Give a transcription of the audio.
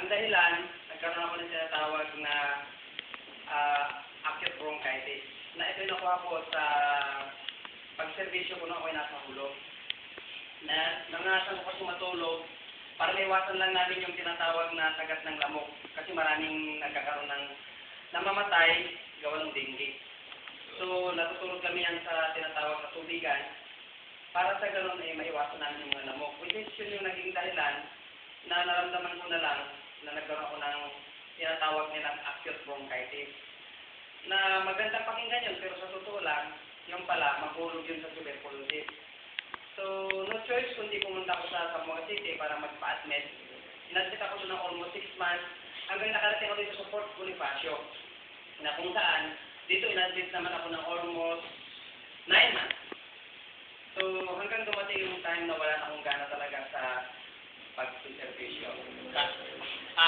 Ang dahilan, nagkaroon ako ng tinatawag na acute bronchitis. Na ito nakuha ko sa pagservisyo ko nung ako'y nasa hulog. Nangasan ko kasi matulog para maiwasan lang namin yung tinatawag na kagat ng lamok. Kasi maraming nagkakaroon ng namamatay gawa ng dengue. So, natutulog kami yan sa tinatawag na tubigan para sa ganun ay maiwasan namin yung mga lamok. Which is yun yung naging dahilan na naramdaman ko na lang na nagkaroon ako ng tinatawag nilang acute bronchitis. Na magandang pakinggan yun, pero sa totoo lang, yung pala, mahulog yun sa tuberculosis. So, no choice kundi pumunta ko sa Zamboanga City para magpa-admit. Inadmit ako doon ng almost 6 months hanggang nakarating ako dito sa Fort Bonifacio. Na kung saan, dito inadmit naman ako ng almost 9 months. So, hanggang dumating yung time na wala na akong gana talaga sa